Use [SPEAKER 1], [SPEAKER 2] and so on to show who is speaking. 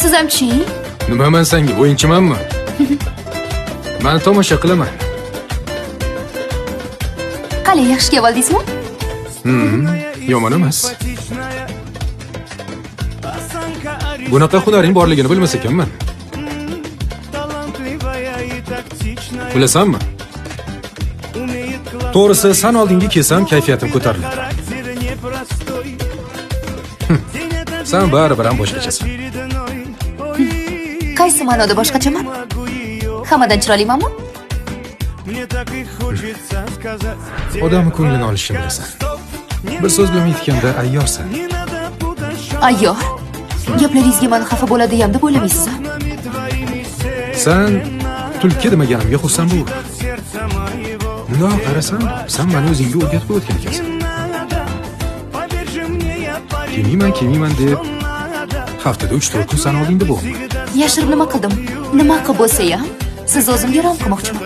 [SPEAKER 1] Siz hamchi?
[SPEAKER 2] Nima men senga o'yinchimanmi? Men tomosha qilaman.
[SPEAKER 1] Qalay, yaxshi kelib oldingizmi?
[SPEAKER 2] Yomon emas. Bunaqa hunaring borligini bilmas ekanman. Bilasanmi? To'g'risi, sen oldinga kelsam kayfiyatim ko'tariladi. Sen baribir ham boshqachasan.
[SPEAKER 1] Qaysi ma'noda boshqachaman? Hammadan chiroylimanmi?
[SPEAKER 2] Odamning ko'nglini olishni bilasan. Bir so'z bilan aytganda ayyorsan.
[SPEAKER 1] Ayyor. Gaplaringizga men xafa bo'ladigan deb o'ylamaysiz?
[SPEAKER 2] Sen tulki demaganimga xursand bo'l. Bundoq qarasam, sen meni o'zingga o'rgatib o'tgan ekansan. Kelmayman deb haftada 3-4 kun sen oldingda bo'l.
[SPEAKER 1] Yashirib nima qildim? Nima qilib bo'lsa ham siz o'zimga rom qilmoqchiman.